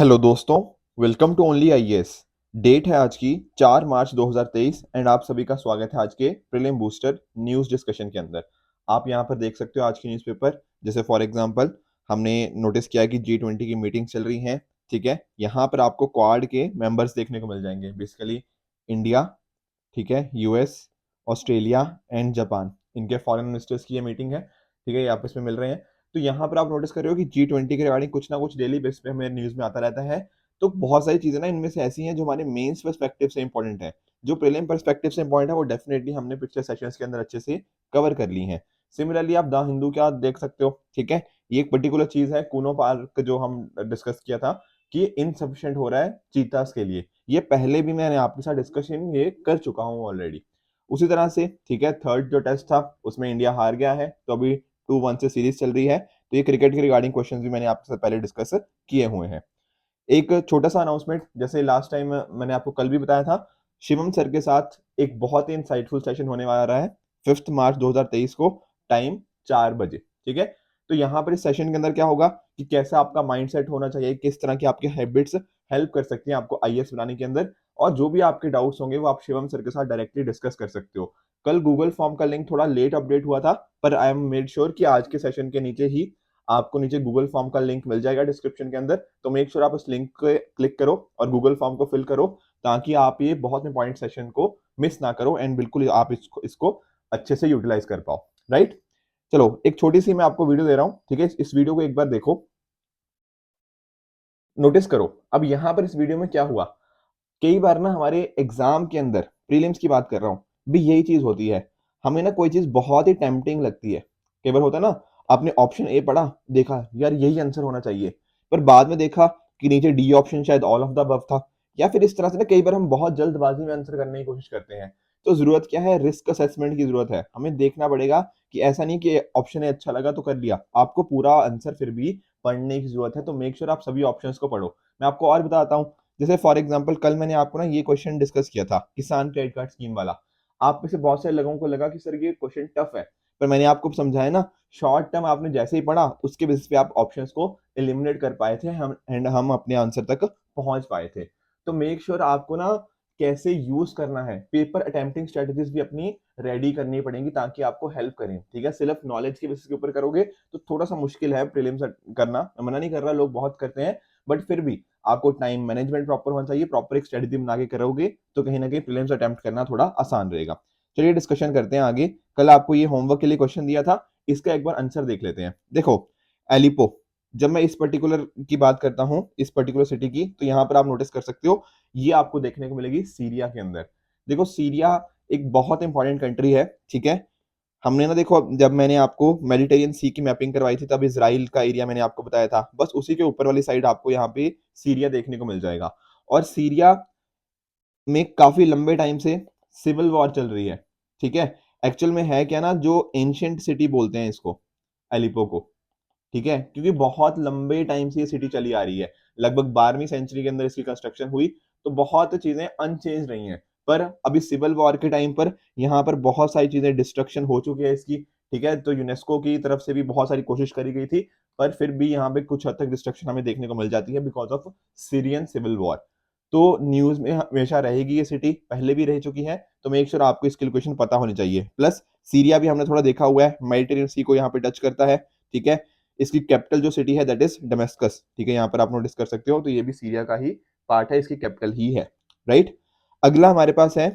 Hello दोस्तों, welcome to only IAS. Date है आज की 4 मार्च 2023 एंड आप सभी का स्वागत है आज के प्रीलिम बूस्टर न्यूज़ डिस्कशन के अंदर। आप यहाँ पर देख सकते हो आज की न्यूज़पेपर। जैसे फॉर एग्जांपल हमने नोटिस किया कि G20 की मीटिंग चल रही है, ठीक है। यहाँ पर आपको क्वाड के मेंबर्स देखने को मिल जाएंगे, बेसिकली इंडिया, ठीक है, यूएस, ऑस्ट्रेलिया एंड जापान। इनके फॉरेन मिनिस्टर्स की ये मीटिंग है, ठीक है, ये आपस में मिल रहे हैं। तो यहाँ पर आप नोटिस कर रहे हो कि G20 के रिगार्डिंग कुछ ना कुछ डेली बेस पे हमें न्यूज़ में आता रहता है। तो बहुत सारी चीज़ें ना इनमें से ऐसी हैं जो हमारे मेंस पर्सपेक्टिव से इंपॉर्टेंट है। जो प्रीलिम पर्सपेक्टिव से इंपॉर्टेंट है वो डेफिनेटली हमने पिछले सेशंस के अंदर अच्छे से कवर कर ली हैं। सिमिलरली आप द हिंदू क्या देख सकते हो, ठीक है। ये एक पर्टिकुलर चीज़ है, कूनो पार्क जो हम डिस्कस किया था कि इनसफिशिएंट हो रहा है चीतास के लिए। ये पहले भी मैंने आपके साथ डिस्कशन ये कर चुका हूँ ऑलरेडी। उसी तरह से, ठीक है, थर्ड जो टेस्ट था उसमें इंडिया हार गया है, तो अभी 2-1 से सीरीज चल रही है। तो ये क्रिकेट के रिगार्डिंग क्वेश्चंस भी मैंने आपके साथ पहले डिस्कस किए हुए हैं। एक छोटा सा अनाउंसमेंट, जैसे लास्ट टाइम मैंने आपको कल भी बताया था, शिवम सर के साथ एक बहुत ही इंसाइटफुल सेशन होने वाला है 5 मार्च 2023 को, टाइम 4 बजे, ठीक है। तो यहाँ पर इस सेशन के अंदर क्या होगा कि कैसा आपका माइंडसेट होना चाहिए, किस तरह की आपकी हैबिट्स हेल्प कर सकती हैं आपको आईएएस बनाने के अंदर, और जो भी आपके डाउट्स होंगे वो आप शिवम सर के साथ डायरेक्टली डिस्कस कर सकते हो। कल गूगल फॉर्म का लिंक थोड़ा लेट अपडेट हुआ था, पर आई एम मेड श्योर कि आज के सेशन के नीचे ही आपको नीचे गूगल फॉर्म का लिंक मिल जाएगा डिस्क्रिप्शन के अंदर। तो मेक श्योर आप उस लिंक पे क्लिक करो और गूगल फॉर्म को फिल करो, ताकि आप ये बहुत इंपॉर्टेंट सेशन को मिस ना करो एंड बिल्कुल आप इसको अच्छे से यूटिलाइज कर पाओ, राइट। चलो, एक छोटी सी मैं आपको वीडियो दे रहा हूँ, ठीक है। इस वीडियो को एक बार देखो, नोटिस करो। अब यहाँ पर इस वीडियो में क्या हुआ, कई बार ना हमारे एग्जाम के अंदर, प्रीलिम्स की बात कर रहा हूँ, भी यही चीज होती है। हमें ना कोई चीज बहुत ही टेम्पटिंग लगती है। कई बार होता है ना, आपने ऑप्शन ए पढ़ा, देखा यार यही आंसर होना चाहिए, पर बाद में देखा कि नीचे डी ऑप्शन शायद ऑल ऑफ द अबव था। या फिर इस तरह से ना कई बार हम बहुत जल्दबाजी में आंसर करने की कोशिश करते हैं। तो जरूरत क्या है, रिस्क असेसमेंट की जरूरत है। हमें देखना पड़ेगा कि ऐसा नहीं कि ऑप्शन ए अच्छा लगा तो कर लिया, आपको पूरा आंसर फिर भी पढ़ने की जरूरत है। तो मेक श्योर आप सभी ऑप्शंस को पढ़ो। मैं आपको और बताता हूँ, जैसे फॉर एग्जांपल कल मैंने आपको ना ये क्वेश्चन डिस्कस किया था किसान क्रेडिट कार्ड स्कीम वाला। आप में से बहुत सारे लोगों को लगा कि सर ये क्वेश्चन टफ है, पर मैंने आपको समझाया ना, शॉर्ट टर्म आपने जैसे ही पढ़ा उसके बेसिस पे आप ऑप्शंस को एलिमिनेट कर पाए थे, हम अपने आंसर तक पहुंच पाए थे। तो मेक श्योर आपको ना कैसे यूज करना है, पेपर अटेम्प्टिंग स्ट्रेटजीज भी अपनी रेडी करनी पड़ेंगी ताकि आपको हेल्प करें, ठीक है। सिर्फ नॉलेज के बेसिस के ऊपर करोगे तो थोड़ा सा मुश्किल है प्रीलिम्स करना। मैं मना नहीं कर रहा, लोग बहुत करते हैं, बट फिर भी आपको टाइम मैनेजमेंट प्रॉपर होना चाहिए। प्रॉपर एक स्ट्रेटजी बना के करोगे तो कहीं ना कहीं प्रीलिम्स अटेम्प्ट करना थोड़ा आसान रहेगा। चलिए डिस्कशन करते हैं आगे। कल आपको ये होमवर्क के लिए क्वेश्चन दिया था, इसका एक बार आंसर देख लेते हैं। देखो, एलिपो, जब मैं इस पर्टिकुलर की बात करता हूं, इस पर्टिकुलर सिटी की, तो यहां पर आप नोटिस कर सकते हो ये आपको देखने को मिलेगी सीरिया के अंदर। देखो, सीरिया एक बहुत इंपॉर्टेंट कंट्री है, ठीक है। हमने ना, देखो, जब मैंने आपको मेडिटेरियन सी की मैपिंग करवाई थी तब इजराइल का एरिया मैंने आपको बताया था, बस उसी के ऊपर वाली साइड आपको यहाँ पे सीरिया देखने को मिल जाएगा। और सीरिया में काफी लंबे टाइम से सिविल वॉर चल रही है, ठीक है। एक्चुअल में है क्या ना, जो एंशियंट सिटी बोलते हैं इसको, एलिपो को, ठीक है, क्योंकि बहुत लंबे टाइम से ये सिटी चली आ रही है। लगभग 12वीं सेंचुरी के अंदर इसकी कंस्ट्रक्शन हुई, तो बहुत चीजें अनचेंज रही हैं। पर अभी सिविल वॉर के टाइम पर यहाँ पर बहुत सारी चीजें डिस्ट्रक्शन हो चुकी है इसकी, ठीक है। तो यूनेस्को की तरफ से भी बहुत सारी कोशिश करी गई थी, पर फिर भी यहाँ पे कुछ हद तक डिस्ट्रक्शन हमें देखने को मिल जाती है because of Syrian civil war. तो न्यूज में हमेशा रहेगी ये सिटी, पहले भी रह चुकी है। तो मेक श्योर आपको इसकी लोकेशन पता होनी चाहिए। प्लस सीरिया भी हमने थोड़ा देखा हुआ है, मेडिटेरियन सी को यहाँ पे टच करता है, ठीक है। इसकी कैपिटल जो सिटी है दैट इज डमेस्कस, ठीक है, यहाँ पर आप नोटिस कर सकते हो। तो ये भी सीरिया का ही पार्ट है, इसकी कैपिटल ही है, राइट। अगला हमारे पास है,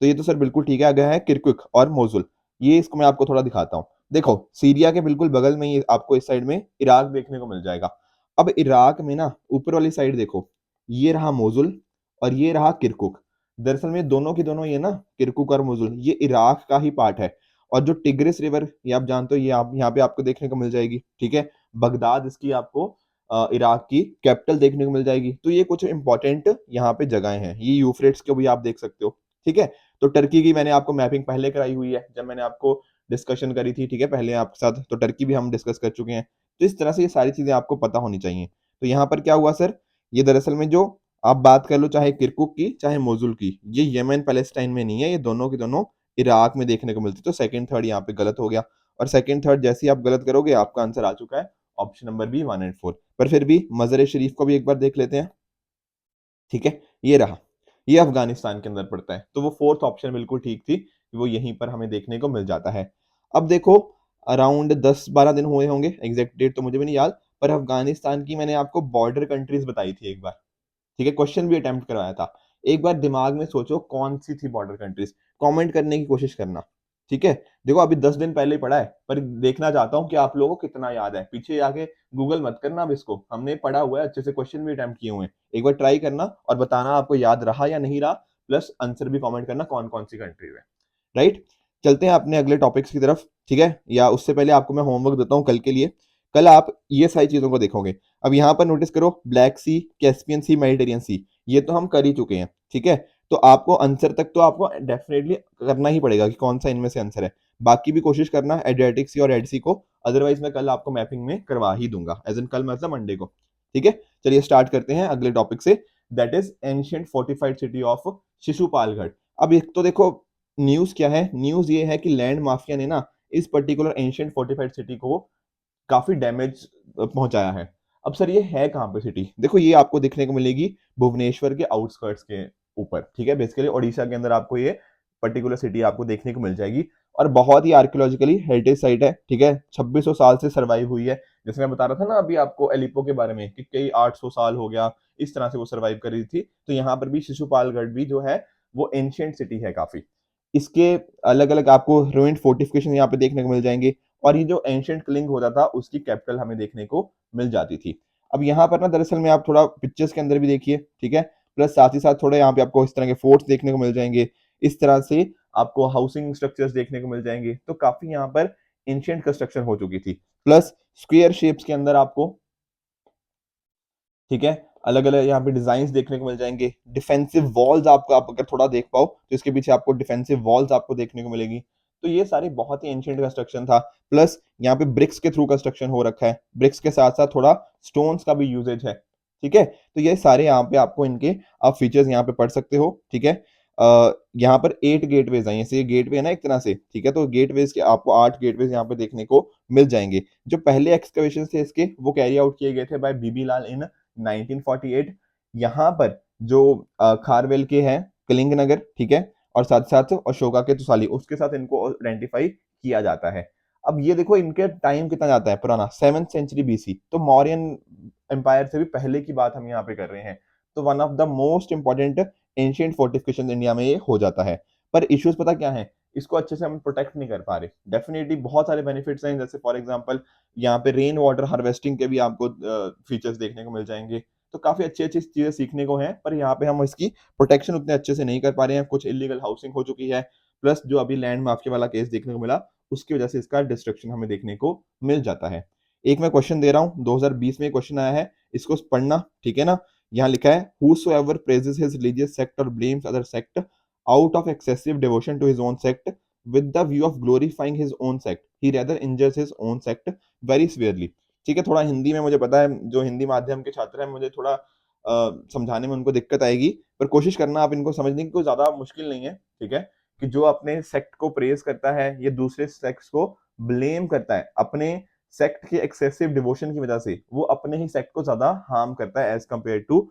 तो ये तो सर बिल्कुल ठीक है, अगला है किरकुक और मोजुल। ये इसको मैं आपको थोड़ा दिखाता हूँ। देखो, सीरिया के बिल्कुल बगल में ही आपको इस साइड में इराक देखने को मिल जाएगा। अब इराक में ना ऊपर वाली साइड देखो, ये रहा मोजुल और ये रहा किरकुक। दरअसल में दोनों की दोनों, ये ना किरकुक और मोजुल, ये इराक का ही पार्ट है। और जो टिग्रिस रिवर, ये आप जानते हो, ये आप यहाँ पे आपको देखने को मिल जाएगी, ठीक है। बगदाद इसकी आपको इराक की कैपिटल देखने को मिल जाएगी। तो ये कुछ इंपॉर्टेंट यहाँ पे जगह हैं। ये यूफ्रेट्स को भी आप देख सकते हो, ठीक है। तो टर्की की मैंने आपको मैपिंग पहले कराई हुई है, जब मैंने आपको डिस्कशन करी थी, ठीक है, पहले आपके साथ। तो टर्की भी हम डिस्कस कर चुके हैं। तो इस तरह से ये सारी चीजें आपको पता होनी चाहिए। तो यहाँ पर क्या हुआ सर, ये दरअसल में जो आप बात कर लो, चाहे किरकुक की चाहे मोजुल की, ये यमन पैलेस्टाइन में नहीं है, ये दोनों की दोनों इराक में देखने को मिलती है। तो सेकंड थर्ड यहाँ पे गलत हो गया। और सेकंड थर्ड जैसे ही आप गलत करोगे आपका आंसर आ चुका है ऑप्शन नंबर बी 1 एंड 4। पर फिर भी मज़र शरीफ को भी एक बार देख लेते हैं। ठीक है, ये रहा, ये अफगानिस्तान के अंदर पड़ता है, तो वो फोर्थ ऑप्शन बिल्कुल ठीक थी, वो यहीं पर हमें देखने को मिल जाता है। अब देखो, अराउंड 10-12 दिन हुए होंगे, एग्जैक्ट डेट तो मुझे भी नहीं याद, पर अफगानिस्तान की मैंने आपको बॉर्डर कंट्रीज बताई थी एक बार। ठीक है, क्वेश्चन भी अटेम्प्ट करवाया था। एक बार दिमाग में सोचो कौन सी थी बॉर्डर कंट्रीज, कमेंट करने की कोशिश करना। ठीक है, देखो अभी 10 दिन पहले ही पढ़ा है, पर देखना चाहता हूँ कि आप लोगों को कितना याद है। पीछे आके गूगल मत करना अब इसको, हमने पढ़ा हुआ है अच्छे से, क्वेश्चन भी अटेम्प्ट किए हुए हैं। एक बार ट्राई करना और बताना आपको याद रहा या नहीं रहा, प्लस आंसर भी कमेंट करना कौन कौन सी कंट्री है। राइट, चलते हैं अपने अगले टॉपिक्स की तरफ। ठीक है, या उससे पहले आपको मैं होमवर्क देता हूँ कल के लिए। कल आप ये सारी चीजों को देखोगे। अब यहाँ पर नोटिस करो, ब्लैक सी, कैस्पियन सी, मेडिटेरियन सी, ये तो हम कर ही चुके हैं। ठीक है, तो आपको आंसर तक तो आपको डेफिनेटली करना ही पड़ेगा कि कौन सा इनमें से आंसर है। बाकी भी कोशिश करना एड्रियाटिक सी और रेड सी को, अदरवाइज मैं कल आपको मैपिंग में करवा ही दूंगा, एज इन कल मतलब मंडे को। ठीक है, चलिए स्टार्ट करते हैं अगले टॉपिक से, that is ancient fortified city of Shishupalgarh. अब एक तो देखो, न्यूज क्या है, न्यूज ये है कि लैंड माफिया ने ना इस पर्टिकुलर एंशियंट फोर्टिफाइड सिटी को काफी डैमेज पहुंचाया है। अब सर ये है कहाँ पे सिटी, देखो ये आपको देखने को मिलेगी भुवनेश्वर के आउटस्कर्ट्स के ऊपर। ठीक है, बेसिकली ओडिशा के अंदर आपको ये पर्टिकुलर सिटी आपको देखने को मिल जाएगी, और बहुत ही आर्कियोलॉजिकली हेरिटेज साइट है। ठीक है, 2600 साल से सर्वाइव हुई है, जैसे मैं बता रहा था ना अभी आपको एलिपो के बारे में कि कई 800 साल हो गया, इस तरह से वो सर्वाइव कर रही थी। तो यहाँ पर भी शिशुपालगढ़ भी जो है वो एंशियंट सिटी है काफी। इसके अलग अलग आपको रूइंड फोर्टिफिकेशन यहाँ पे देखने को मिल जाएंगे, और ये जो एंशियंट क्लिंग होता था उसकी कैपिटल हमें देखने को मिल जाती थी। अब यहाँ पर ना दरअसल में आप थोड़ा पिक्चर्स के अंदर भी देखिए। ठीक है, प्लस साथ ही साथ थोड़ा यहाँ पे आपको इस तरह के फोर्ट्स देखने को मिल जाएंगे, इस तरह से आपको हाउसिंग स्ट्रक्चर्स देखने को मिल जाएंगे। तो काफी यहाँ पर एंशियंट कंस्ट्रक्शन हो चुकी थी, प्लस स्क्वायर शेप्स के अंदर आपको, ठीक है, अलग अलग यहाँ पे डिजाइन देखने को मिल जाएंगे। डिफेंसिव वॉल्स आपको, आप अगर थोड़ा देख पाओ तो इसके पीछे आपको डिफेंसिव वॉल्स आपको देखने को मिलेगी। तो ये सारी बहुत ही एंशियंट कंस्ट्रक्शन था, प्लस यहाँ पे ब्रिक्स के थ्रू कंस्ट्रक्शन हो रखा है, ब्रिक्स के साथ साथ थोड़ा स्टोन्स का भी यूजेज है। ठीक है, तो ये सारे यहाँ पे आपको इनके आप फीचर्स यहाँ पे पढ़ सकते हो। ठीक है, यहाँ पर 8 गेटवेज आई, ऐसे ये गेटवे है ना एक तरह से। ठीक है, तो गेटवेज के आपको 8 गेटवेज यहाँ पे देखने को मिल जाएंगे। जो पहले एक्सकवेशन थे इसके वो कैरी आउट किए गए थे बाय बीबी लाल इन 1948। यहाँ पर जो खारवेल के हैं कलिंग नगर, ठीक है, और साथ साथ अशोका के तुसाली, उसके साथ इनको आइडेंटिफाई किया जाता है। अब ये देखो इनके टाइम कितना जाता है पुराना, 7th सेंचुरी बीसी, तो मौर्यन एम्पायर से भी पहले की बात हम यहाँ पे कर रहे हैं। तो one of the most important ancient fortification India में ये हो जाता है। पर इश्यूज पता क्या है, इसको अच्छे से हम प्रोटेक्ट नहीं कर पा रहे। डेफिनेटली बहुत सारे बेनिफिट्स हैं, जैसे फॉर एग्जांपल यहाँ पे रेन वाटर हार्वेस्टिंग के भी आपको फीचर्स देखने को मिल जाएंगे। तो काफी अच्छी अच्छी चीजें सीखने को हैं, पर यहाँ पे हम इसकी प्रोटेक्शन उतने अच्छे से नहीं कर पा रहे हैं। कुछ इलीगल हाउसिंग हो चुकी है, प्लस जो अभी लैंड माफिया वाला केस देखने को मिला उसकी वजह से इसका डिस्ट्रक्शन हमें देखने को मिल जाता है। एक मैं क्वेश्चन दे रहा हूँ, 2020 में क्वेश्चन आया है, इसको पढ़ना। ठीक है ना, यहाँ लिखा है whosoever praises his religious sect or blames other sect out of excessive devotion to his own sect with the view of glorifying his own sect he rather injures his own sect very severely। ठीक है, थोड़ा हिंदी में मुझे पता है, जो हिंदी माध्यम के छात्र हैं मुझे थोड़ा समझाने में उनको दिक्कत आएगी, पर कोशिश करना आप इनको समझने की, कोई ज्यादा मुश्किल नहीं है। ठीक है, कि जो अपने सेक्ट को प्रेज करता है ये दूसरे सेक्ट को ब्लेम करता है, अपने सेक्ट के एक्सेसिव डिवोशन की वजह से वो अपने ही सेक्ट को ज्यादा हार्म करता है as compare to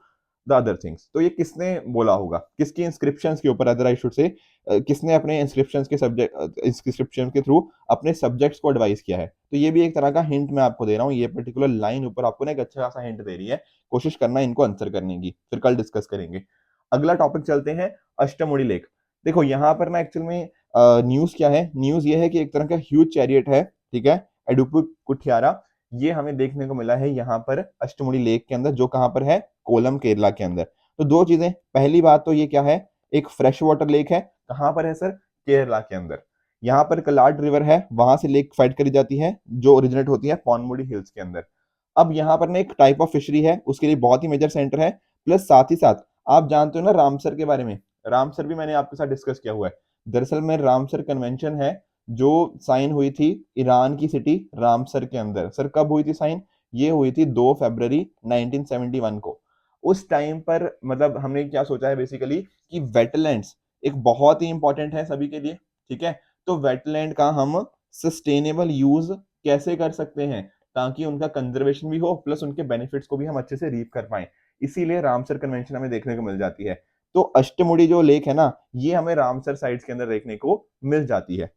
the other things. तो ये किसने बोला होगा, किसकी इंस्क्रिप्शंस के ऊपर, अदर आई शुड से किसने अपने इंस्क्रिप्शंस के सब्जेक्ट, इंस्क्रिप्शन के थ्रू अपने सब्जेक्ट्स को एडवाइस किया है। तो ये भी एक तरह का हिंट मैं आपको दे रहा हूँ, ये पर्टिकुलर लाइन ऊपर आपको ना एक अच्छा खासा हिंट दे रही है। कोशिश करना इनको आंसर करने की, फिर कल डिस्कस करेंगे। अगला टॉपिक चलते हैं, अष्टमुड़ी लेक। देखो यहाँ पर ना एक्चुअल में न्यूज क्या है, न्यूज ये है कि एक तरह का ह्यूज चैरियट है। ठीक है, एडुपु कुठियारा, ये हमें देखने को मिला है यहाँ पर अष्टमुड़ी लेक के अंदर, जो कहाँ पर है, कोलम केरला के अंदर। तो दो चीजें, पहली बात तो ये क्या है, एक फ्रेश वाटर लेक है, कहाँ पर है सर, केरला के अंदर। यहाँ पर कलाड रिवर है, वहां से लेक फाइट करी जाती है, जो ओरिजिनेट होती है पॉनमुड़ी हिल्स के अंदर। अब यहाँ पर ना एक टाइप ऑफ फिशरी है, उसके लिए बहुत ही मेजर सेंटर है। प्लस साथ ही साथ आप जानते हो ना रामसर के बारे में, रामसर भी मैंने आपके साथ डिस्कस किया हुआ है। दरअसल में रामसर कन्वेंशन है जो साइन हुई थी ईरान की सिटी रामसर के अंदर। सर कब हुई थी साइन, ये हुई थी 2 फरवरी 1971 को। उस टाइम पर मतलब हमने क्या सोचा है बेसिकली कि वेटलैंड्स एक बहुत ही इंपॉर्टेंट है सभी के लिए। ठीक है, तो वेटलैंड का हम सस्टेनेबल यूज कैसे कर सकते हैं, ताकि उनका कंजर्वेशन भी हो प्लस उनके बेनिफिट्स को भी हम अच्छे से रीप कर पाएं। इसीलिए रामसर कन्वेंशन हमें देखने को मिल जाती है। तो अष्टमुड़ी जो लेक है ना, ये हमें रामसर साइट्स के अंदर देखने को मिल जाती है।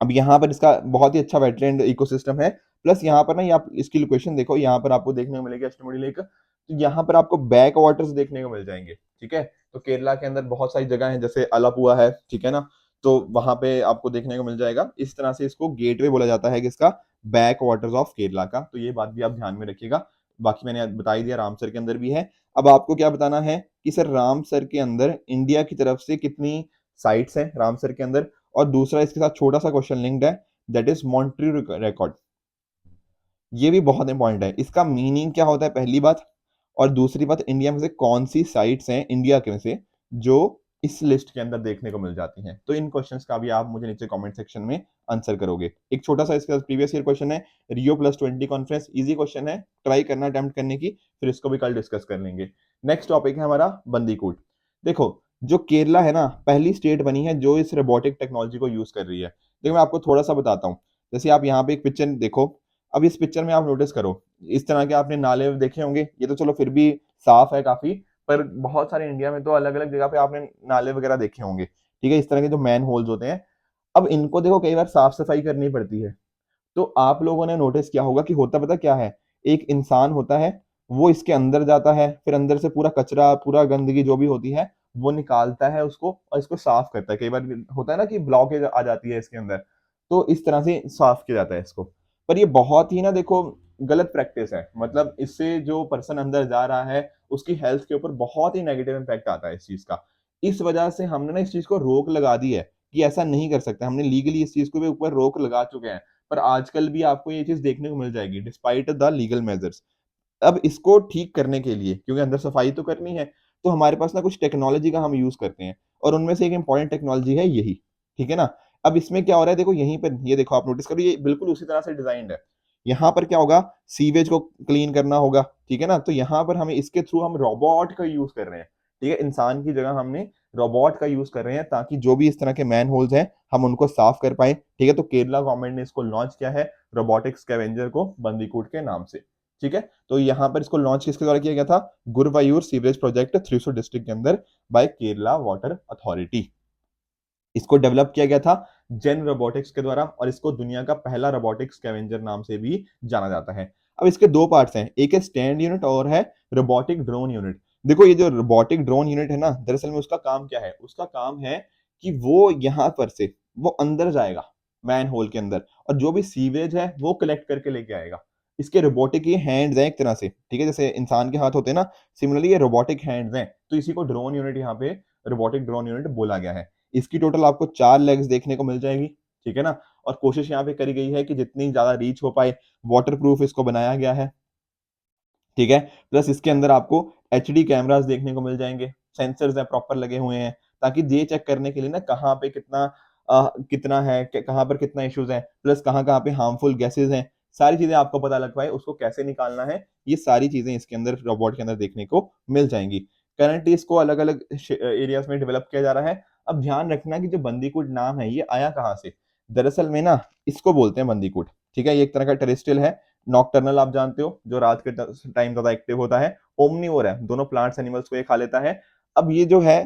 अब यहाँ पर इसका बहुत ही अच्छा वेटलैंड इकोसिस्टम है। प्लस यहाँ पर ना, ये आप इसकी लोकेशन देखो, यहाँ पर आपको देखने को मिलेगी अष्टमुड़ी लेक। तो यहाँ पर आपको बैक वाटर्स देखने को मिल जाएंगे, ठीक है। तो केरला के अंदर बहुत सारी जगह है, जैसे अलापुआ है, ठीक है ना। तो वहां पे आपको देखने को मिल जाएगा। इस तरह से इसको गेटवे बोला जाता है किसका, बैक वाटर्स ऑफ केरला का। तो ये बात भी आप ध्यान में रखिएगा। बाकी मैंने बता ही दिया, रामसर के अंदर भी है। अब आपको क्या बताना है कि सर रामसर के अंदर इंडिया की तरफ से कितनी साइट्स हैं रामसर के अंदर। और दूसरा इसके साथ छोटा सा क्वेश्चन लिंक्ड है, दैट इज मॉन्ट्रियल रिकॉर्ड। ये भी बहुत इंपॉर्टेंट है। इसका मीनिंग क्या होता है, पहली बात। और दूसरी बात, इंडिया में से कौन सी साइट्स हैं इंडिया के में से जो इस लिस्ट के अंदर देखने को मिल जाती हैं। तो इन क्वेश्चंस का भी आप मुझे नीचे कमेंट सेक्शन में आंसर करोगे। एक छोटा सा इसका प्रीवियस ईयर क्वेश्चन है, Rio+20 कॉन्फ्रेंस, इजी क्वेश्चन है, ट्राई करना अटेम्प्ट करने की, फिर इसको भी कल डिस्कस कर लेंगे। नेक्स्ट टॉपिक है हमारा बंदीकूट। देखो, जो केरला है ना, पहली स्टेट बनी है जो इस रोबोटिक टेक्नोलॉजी को यूज कर रही है। देखो मैं आपको थोड़ा सा बताता हूँ। जैसे आप यहाँ पे एक पिक्चर देखो। अब इस पिक्चर में आप नोटिस करो, इस तरह के आपने नाले देखे होंगे। ये तो चलो फिर भी साफ है काफी, पर बहुत सारे इंडिया में तो अलग अलग जगह पे आपने नाले वगैरह देखे होंगे, ठीक है। इस तरह के जो मैन होल्स होते हैं। अब इनको देखो कई बार साफ सफाई करनी पड़ती है। तो आप लोगों ने नोटिस किया होगा कि होता पता क्या है, एक इंसान होता है, वो इसके अंदर जाता है, फिर अंदर से पूरा कचरा, पूरा गंदगी जो भी होती है वो निकालता है उसको, और इसको साफ करता है। कई बार होता है ना कि ब्लॉकेज आ जाती है इसके अंदर, तो इस तरह से साफ किया जाता है इसको। पर ये बहुत ही ना, देखो, गलत प्रैक्टिस है। मतलब इससे जो पर्सन अंदर जा रहा है उसकी हेल्थ के ऊपर बहुत ही नेगेटिव इम्पैक्ट आता है इस चीज का। इस वजह से हमने ना इस चीज को रोक लगा दी है कि ऐसा नहीं कर सकते। हमने लीगली इस चीज को भी ऊपर रोक लगा चुके हैं। पर आजकल भी आपको ये चीज देखने को मिल जाएगी डिस्पाइट द लीगल मेजर्स। अब इसको ठीक करने के लिए, क्योंकि अंदर सफाई तो करनी है, तो हमारे पास ना कुछ टेक्नोलॉजी का हम यूज करते हैं। और उनमें से एक इंपॉर्टेंट टेक्नोलॉजी है यही, ठीक है ना। अब इसमें क्या हो रहा है, देखो यहीं पर, ये देखो आप नोटिस करो, ये बिल्कुल उसी तरह से डिजाइंड है। यहाँ पर क्या होगा, सीवेज को क्लीन करना होगा, ठीक है ना। तो यहाँ पर हमें इसके थ्रू हम रोबोट का यूज कर रहे हैं, ठीक है। इंसान की जगह हमने रोबोट का यूज कर रहे हैं, ताकि जो भी इस तरह के मैन होल्स हैं हम उनको साफ कर पाए, ठीक है। तो केरला गवर्नमेंट ने इसको लॉन्च किया है, रोबोटिक स्कैवेंजर को, बंदीकूट के नाम से, ठीक है। तो यहाँ पर इसको लॉन्च किसके द्वारा किया गया था, Guruvayur sewerage project Thrissur district के अंदर, बाय केरला वाटर अथॉरिटी। इसको डेवलप किया गया था जेन रोबोटिक्स के द्वारा, और इसको दुनिया का पहला रोबोटिक स्कैवेंजर नाम से भी जाना जाता है। अब इसके दो पार्ट्स हैं, एक है स्टैंड यूनिट और है रोबोटिक ड्रोन यूनिट। देखो ये जो रोबोटिक ड्रोन यूनिट है ना, दरअसल में उसका काम क्या है, उसका काम है कि वो यहाँ पर से वो अंदर जाएगा मैन होल के अंदर, और जो भी सीवेज है वो कलेक्ट करके लेके आएगा। इसके रोबोटिक ये हैंड्स हैं एक तरह से, ठीक है, जैसे इंसान के हाथ होते हैं ना, सिमिलरली ये रोबोटिक हैंड्स हैं। तो इसी को ड्रोन यूनिट यहाँ पे रोबोटिक ड्रोन यूनिट बोला गया है। इसकी टोटल आपको 4 लेग्स देखने को मिल जाएगी, ठीक है ना। और कोशिश यहाँ पे करी गई है कि जितनी ज्यादा रीच हो पाए, वाटर प्रूफ इसको बनाया गया है, ठीक है। प्लस इसके अंदर आपको HD कैमरास देखने को मिल जाएंगे, सेंसर्स है प्रॉपर लगे हुए हैं, ताकि ये चेक करने के लिए ना कहाँ पे कितना कितना है, कहाँ पर कितना इश्यूज है, प्लस कहाँ कहाँ पे हार्मफुल गैसेज हैं, सारी चीजें आपको पता लग पाए, उसको कैसे निकालना है, ये सारी चीजें इसके अंदर रोबोट के अंदर देखने को मिल जाएंगी। करंटली इसको अलग अलग एरियाज में डेवलप किया जा रहा है। अब ध्यान रखना कि जो बंदीकूट नाम है ये आया कहाँ से। दरअसल में ना, इसको बोलते हैं बंदीकूट, ठीक है। ये एक तरह का टेरेस्ट्रियल है, नॉकटर्नल आप जानते हो, जो रात के टाइम ज्यादा एक्टिव होता है। ओमनीवोर है, दोनों प्लांट्स एनिमल्स को ये खा लेता है। अब ये जो है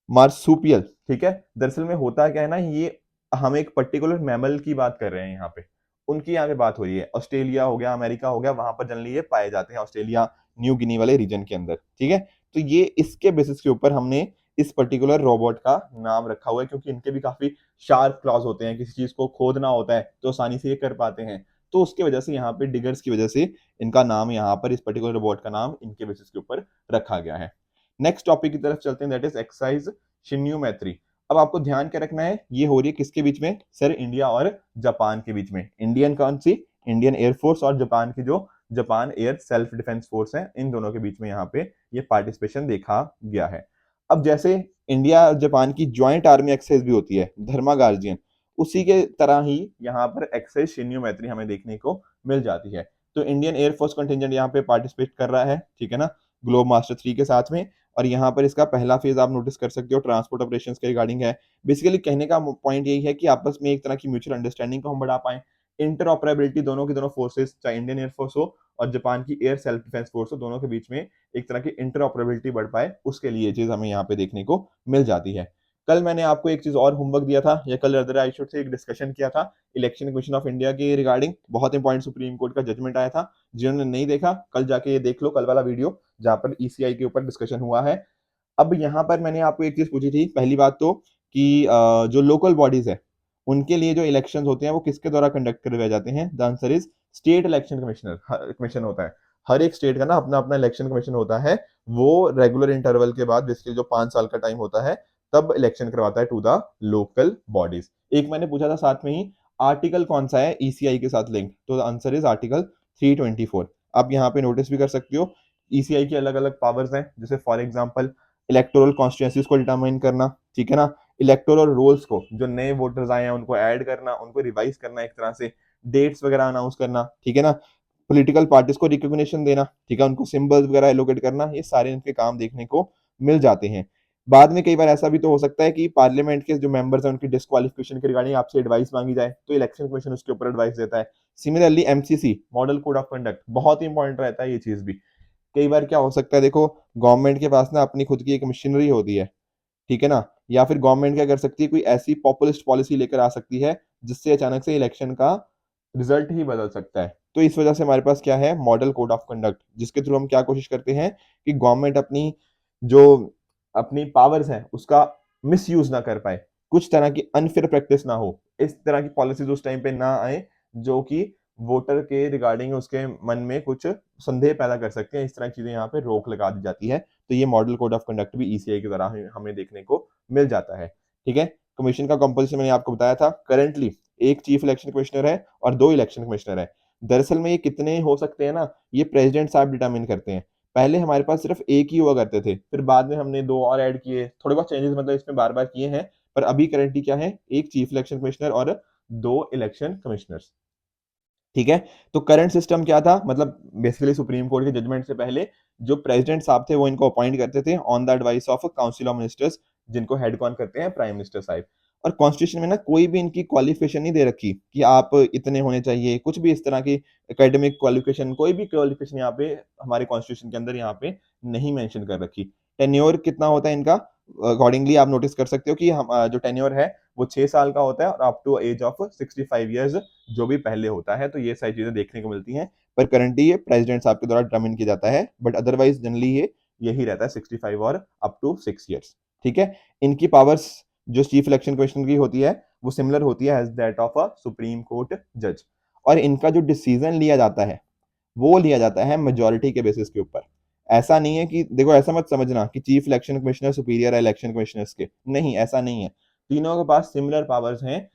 मार्सुपियल, ठीक है। दरअसल में होता क्या है ना, ये हम एक पर्टिकुलर मैमल की बात कर रहे हैं यहाँ पे, उनकी यहाँ पे बात हो रही है। ऑस्ट्रेलिया हो गया, अमेरिका हो गया, वहां पर जनरली ये पाए जाते हैं, ऑस्ट्रेलिया न्यू गिनी वाले रीजन के अंदर, ठीक है। तो ये इसके बेसिस के ऊपर हमने इस पर्टिकुलर रोबोट का नाम रखा हुआ है, क्योंकि इनके भी काफी शार्प क्लॉज होते हैं, किसी चीज को खोदना होता है तो आसानी से ये कर पाते हैं। तो उसकी वजह से यहाँ पे डिगर्स की वजह से इनका नाम, यहाँ पर इस पर्टिकुलर रोबोट का नाम इनके बेसिस के ऊपर रखा गया है। नेक्स्ट टॉपिक की तरफ चलते हैं, दैट इज एक्सरसाइज शिन्यूमेट्री। अब आपको ध्यान क्या रखना है, ये हो रही है किसके बीच में, सर इंडिया और जापान के बीच में। इंडियन कौन सी, इंडियन एयरफोर्स, और जापान की जो Japan air self defence force है, इन दोनों के बीच में यहाँ पे ये पार्टिसिपेशन देखा गया है। अब जैसे इंडिया और जापान की ज्वाइंट आर्मी एक्सरसाइज भी होती है, धर्मा गार्जियन, उसी के तरह ही यहाँ पर एक्सरसाइज शिन्यूमेट्री हमें देखने को मिल जाती है। तो इंडियन एयरफोर्स कंटिजेंट यहाँ पे पार्टिसिपेट कर रहा है, ठीक है ना, ग्लोब मास्टर 3 के साथ में। और यहाँ पर इसका पहला फेज आप नोटिस कर सकते हो, ट्रांसपोर्ट ऑपरेशंस के रिगार्डिंग है। बेसिकली कहने का पॉइंट यही है कि आपस में एक तरह की म्यूचुअल अंडरस्टैंडिंग को हम बढ़ा पाए, इंटरऑपरेबिलिटी दोनों की दोनों फोर्सेस, चाहे इंडियन एयरफोर्स हो और जापान की एयर सेल्फ डिफेंस फोर्स हो, दोनों के बीच में एक तरह की इंटरऑपरेबिलिटी बढ़ पाए, उसके लिए ये चीज हमें यहाँ पे देखने को मिल जाती है। कल मैंने आपको एक चीज और होमवर्क दिया था, या कल अदर आई शुड से एक डिस्कशन किया था इलेक्शन कमीशन ऑफ इंडिया के रिगार्डिंग, बहुत इंपॉर्टेंट सुप्रीम कोर्ट का जजमेंट आया था। जिन्होंने नहीं देखा, कल जाके ये देख लो, कल वाला वीडियो जहां पर ईसीआई के ऊपर डिस्कशन हुआ है। अब यहाँ पर मैंने आपको एक चीज पूछी थी, पहली बात तो कि जो लोकल बॉडीज है उनके लिए जो इलेक्शंस होते हैं वो किसके द्वारा कंडक्ट करवाए जाते हैं? The answer is state election commissioner, commission होता है। हर एक स्टेट का ना अपना अपना इलेक्शन कमीशन होता है, वो रेगुलर इंटरवल के बाद, बेसिकली जो 5 साल का टाइम होता है, तब इलेक्शन करवाता है टू द लोकल बॉडीज। एक मैंने पूछा था साथ में ही, आर्टिकल कौन सा है ईसीआई के साथ लिंक, तो द आंसर इज आर्टिकल 324। आप यहाँ पे नोटिस भी कर सकते हो, ईसीआई की अलग अलग पावर्स हैं, जैसे फॉर एग्जांपल इलेक्टोरल कॉन्स्टिट्यूएंसीज को डिटरमाइन करना, ठीक है ना, इलेक्टोरल रोल्स को, जो नए वोटर्स आए हैं उनको ऐड करना, उनको रिवाइज करना, एक तरह से डेट्स वगैरह अनाउंस करना, ठीक है ना, पॉलिटिकल पार्टीज को रिकॉग्निशन देना, ठीक है, उनको सिंबल्स वगैरह एलोकेट करना, ये सारे इनके काम देखने को मिल जाते हैं। बाद में कई बार ऐसा भी तो हो सकता है कि पार्लियामेंट के जो मेंबर्स हैं उनकी डिस्क्वालिफिकेशन के रिगार्डिंग आपसे एडवाइस मांगी जाए, तो इलेक्शन कमीशन उसके ऊपर एडवाइस देता है। Similarly MCC, model code of conduct, बहुत इंपॉर्टेंट रहता है ये चीज भी। कई बार क्या हो सकता है, देखो गवर्नमेंट के पास ना अपनी खुद की एक मशीनरी होती है, ठीक है ना, या फिर गवर्नमेंट क्या कर सकती है, कोई ऐसी पॉपुलिस्ट पॉलिसी लेकर आ सकती है जिससे अचानक से इलेक्शन का रिजल्ट ही बदल सकता है। तो इस वजह से हमारे पास क्या है, मॉडल कोड ऑफ कंडक्ट, जिसके थ्रू हम क्या कोशिश करते हैं कि गवर्नमेंट अपनी जो अपनी पावर्स हैं उसका मिस यूज ना कर पाए, कुछ तरह की अनफेयर प्रैक्टिस ना हो, इस तरह की पॉलिसीज उस टाइम पे ना आए जो कि वोटर के रिगार्डिंग उसके मन में कुछ संदेह पैदा कर सकते हैं, इस तरह की चीजें यहाँ पे रोक लगा दी जाती है। तो ये मॉडल कोड ऑफ कंडक्ट भी ईसीआई के द्वारा हमें देखने को मिल जाता है, ठीक है। कमीशन का कंपोजिशन मैंने आपको बताया था, करंटली एक चीफ इलेक्शन कमिश्नर है और 2 इलेक्शन कमिश्नर है। दरअसल में ये कितने हो सकते हैं ना, ये प्रेसिडेंट साहब डिटरमिन करते हैं। पहले हमारे पास सिर्फ एक ही हुआ करते थे, फिर बाद में हमने 2 और ऐड किए, थोड़े बहुत चेंजेस मतलब इसमें बार बार किए हैं, पर अभी करंटली क्या है, एक चीफ इलेक्शन कमिश्नर और 2 इलेक्शन कमिश्नर्स, ठीक है। तो करंट सिस्टम क्या था, मतलब बेसिकली सुप्रीम कोर्ट के जजमेंट से पहले जो प्रेसिडेंट साहब थे वो इनको अपॉइंट करते थे on the advice of council of ministers, जिनको हेड कौन करते हैं, प्राइम मिनिस्टर साहब। और कॉन्स्टिट्यूशन में ना कोई भी इनकी क्वालिफिकेशन नहीं दे रखी कि आप इतने होने चाहिए, कुछ भी इस तरह की एकेडमिक क्वालिफिकेशन, कोई भी क्वालिफिकेशन यहाँ पे हमारे कॉन्स्टिट्यूशन के अंदर यहाँ पे नहीं मेंशन कर रखी। टेन्योर कितना होता है इनका, अकॉर्डिंगली आप नोटिस कर सकते हो कि हम जो टेन्योर है वो 6 साल का होता है और up to age of 65 years जो भी पहले होता है, तो ये सारी चीजें देखने को मिलती हैं। पर करंटली ये प्रेसिडेंट साहब के द्वारा डिटरमिन किया जाता है, बट अदरवाइज जनरली ये यही रहता है 65 और अप टू 6 ईयर्स, ठीक है। इनकी पावर्स जो चीफ इलेक्शन कमिश्नर की होती है वो सिमिलर होती है as that of a supreme court जज, और इनका जो डिसीजन लिया जाता है वो लिया जाता है मेजोरिटी के बेसिस के ऊपर। ऐसा नहीं है कि देखो, ऐसा मत समझना कि चीफ इलेक्शन कमिश्नर सुपीरियर है इलेक्शन कमिश्नर्स के, नहीं, ऐसा नहीं है। तीनों के पास सिमिलर पावर्स हैं,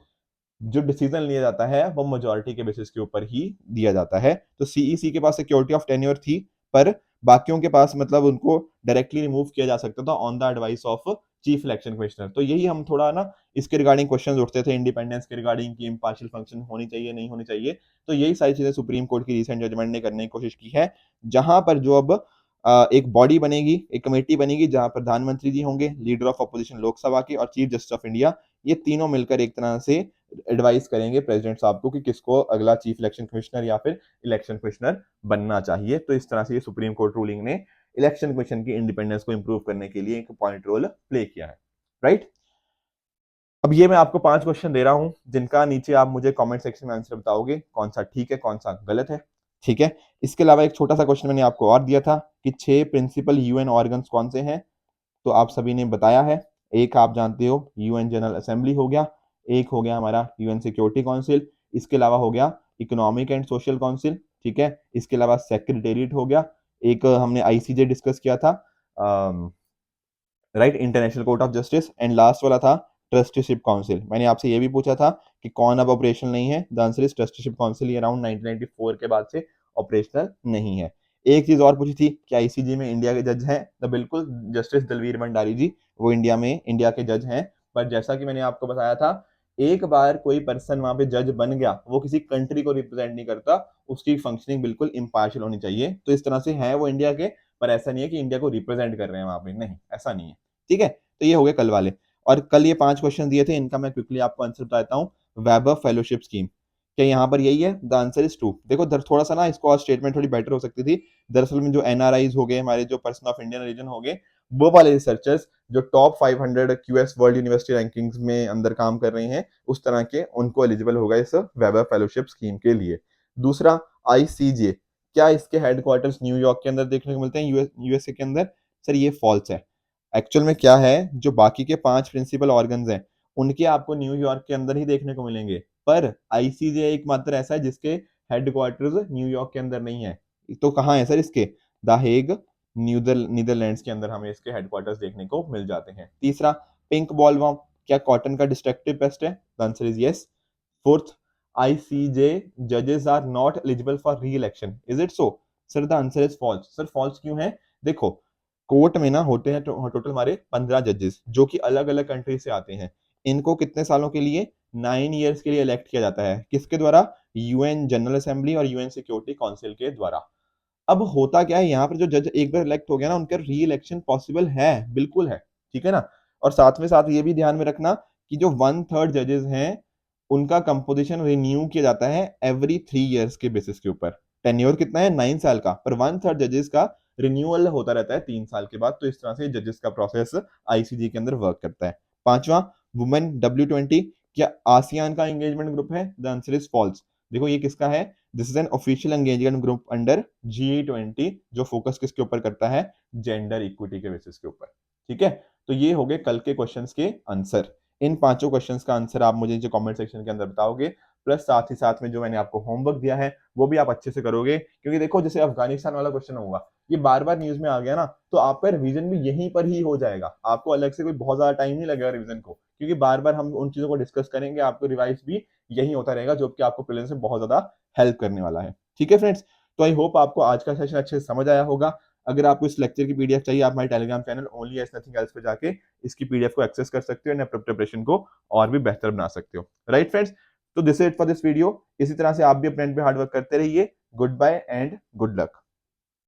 जो डिसीजन लिया जाता है वो मेजोरिटी के बेसिस के ऊपर ही दिया जाता है। तो सीईसी के पास सिक्योरिटी ऑफ टेन्योर थी, पर बाकियों के पास मतलब उनको डायरेक्टली रिमूव किया जा सकता था on the advice of chief election commissioner. तो यही हम थोड़ा ना इसके रिगार्डिंग क्वेश्चंस उठते थे, इंडिपेंडेंस के रिगार्डिंग की इम्पार्शियल फंक्शन होनी चाहिए नहीं होनी चाहिए। तो यही सारी चीजें सुप्रीम कोर्ट की रिसेंट जजमेंट ने करने की कोशिश की है, जहां पर जो अब एक बॉडी बनेगी, एक कमेटी बनेगी, जहां प्रधानमंत्री जी होंगे, लीडर ऑफ अपोजिशन लोकसभा के, और चीफ जस्टिस ऑफ इंडिया, ये तीनों मिलकर एक तरह से एडवाइस करेंगे प्रेसिडेंट साहब को कि किसको अगला चीफ इलेक्शन कमिश्नर या फिर इलेक्शन कमिश्नर बनना चाहिए। तो इस तरह से ये सुप्रीम कोर्ट रूलिंग ने इलेक्शन कमीशन की इंडिपेंडेंस को इंप्रूव करने के लिए एक पॉइंट रोल प्ले किया है, राइट। अब ये मैं आपको 5 क्वेश्चन दे रहा हूं, जिनका नीचे आप मुझे कमेंट सेक्शन में आंसर बताओगे कौन सा ठीक है कौन सा गलत है, ठीक है। इसके अलावा एक छोटा सा क्वेश्चन मैंने आपको और दिया था कि 6 प्रिंसिपल यूएन ऑर्गन्स कौन से हैं, तो आप सभी ने बताया है। एक आप जानते हो यूएन जनरल असेंबली हो गया, एक हो गया हमारा यूएन सिक्योरिटी काउंसिल, इसके अलावा हो गया इकोनॉमिक एंड सोशल काउंसिल, ठीक है। इसके अलावा सेक्रेटेरिएट हो गया, एक हमने आईसीजे डिस्कस किया था, right, international court of justice, and last वाला था ट्रस्टीशिप काउंसिल। मैंने आपसे ये भी पूछा था कि कौन अब ऑपरेशनल नहीं है, the answer is trusteeship council, ये अराउंड 1994 के बाद से ऑपरेशनल नहीं है। एक चीज और पूछी थी कि आईसीजे में इंडिया के जज हैं, तो बिल्कुल जस्टिस दलवीर भंडारी जी वो इंडिया के जज हैं। पर जैसा कि मैंने आपको बताया था, एक बार कोई पर्सन वहां पे जज बन गया, वो किसी कंट्री को रिप्रेजेंट नहीं करता, उसकी फंक्शनिंग बिल्कुल इम्पार्शियल होनी चाहिए। तो इस तरह से है वो इंडिया के, पर ऐसा नहीं है कि इंडिया को रिप्रेजेंट कर रहे हैं वहां पे, नहीं, ऐसा नहीं है, ठीक है। तो ये हो गए कल वाले, और कल ये 5 क्वेश्चन दिए थे, इनका मैं क्विकली आपको आंसर बताता हूँ। वेबर फेलोशिप स्कीम, क्या यहाँ पर यही है? The answer is true. देखो थोड़ा सा ना इसको और स्टेटमेंट थोड़ी बेटर हो सकती थी। दरअसल में जो एनआरआईज हो गए, हमारे जो पर्सन ऑफ इंडियन रीजन हो गए, वो वाले रिसर्चर्स जो top 500 QS world university rankings में अंदर काम कर रहे हैं, उस तरह के उनको एलिजिबल होगा इस वेबर फेलोशिप स्कीम के लिए। दूसरा, आईसीजे, क्या इसके हेडक्वार्टर्स न्यूयॉर्क के अंदर देखने को मिलते हैं, यूएसए के अंदर? सर ये फॉल्स है। एक्चुअल में क्या है, जो बाकी के 5 प्रिंसिपल ऑर्गन्स हैं, उनके आपको न्यूयॉर्क के अंदर ही देखने को मिलेंगे, पर आईसीजे एकमात्र ऐसा है जिसके हेडक्वार्टर्स न्यूयॉर्क के अंदर नहीं है। तो कहाँ है सर इसके? द हेग, नीदरलैंड्स के अंदर हमें इसके हेडक्वार्टर्स देखने को मिल जाते हैं। तीसरा, पिंक बॉलवर्म, क्या कॉटन का डिस्ट्रक्टिव पेस्ट है? The answer is yes. Fourth, ICJ जजेस are not eligible for reelection, is it so? Sir the answer is false. Sir false क्यों है? देखो, कोर्ट में ना होते हैं टोटल हमारे 15 जजेस, जो कि अलग अलग कंट्री से आते हैं। इनको कितने सालों के लिए? 9 ईयर्स के लिए इलेक्ट किया जाता है। किसके द्वारा? यूएन जनरल असेंबली और यूएन सिक्योरिटी काउंसिल के द्वारा। अब होता क्या है, यहाँ पर जो जज एक बार इलेक्ट हो गया ना, उनका री इलेक्शन पॉसिबल है, बिल्कुल है, ठीक है ना। और साथ में साथ ये भी ध्यान में रखना कि जो 1/3 जजेस हैं, उनका कंपोजिशन रिन्यू किया जाता है एवरी 3 ईयर्स के बेसिस के ऊपर। टेन्योर कितना है? 9 साल का, पर 1/3 जजेस का रिन्यूअल होता रहता है 3 साल के बाद। तो इस तरह से जजेस का प्रोसेस आईसीजी के अंदर वर्क करता है। पांचवा, वुमेन W20, क्या आसियान का एंगेजमेंट ग्रुप है? The answer is false. देखो ये किसका है? This is an official engagement group under G20, जो फोकस किसके ऊपर करता है? जेंडर इक्विटी के बेसिस के ऊपर, ठीक है। तो ये हो गए कल के क्वेश्चंस के आंसर। इन 5 क्वेश्चंस का आंसर आप मुझे जो कमेंट सेक्शन के अंदर बताओगे, प्लस साथ ही साथ में जो मैंने आपको होमवर्क दिया है वो भी आप अच्छे से करोगे। क्योंकि देखो, जैसे अफगानिस्तान वाला क्वेश्चन होगा, ये बार बार न्यूज में आ गया ना, तो आपका रिवीजन भी यहीं पर ही हो जाएगा। आपको अलग से कोई बहुत ज्यादा टाइम नहीं लगेगा रिवीजन को, क्योंकि बार बार हम उन चीजों को डिस्कस करेंगे, आपको रिवाइज भी यही होता रहेगा, जो कि आपको प्रीलिम्स में बहुत ज्यादा हेल्प करने वाला है। ठीक है फ्रेंड्स, तो आई होप आपको आज का सेशन अच्छे से समझ आया होगा। अगर आपको इस लेक्चर की पीडीएफ चाहिए, आप हमारे Telegram channel only S nothing else पे जाके इसकी पीडीएफ को एक्सेस कर सकते हो और अपने प्रिपरेशन को और भी बेहतर बना सकते हो। राइट फ्रेंड्स, तो this is it for this video. इसी तरह से आप भी अपने एंड पे हार्ड वर्क करते रहिए। Good bye and good luck.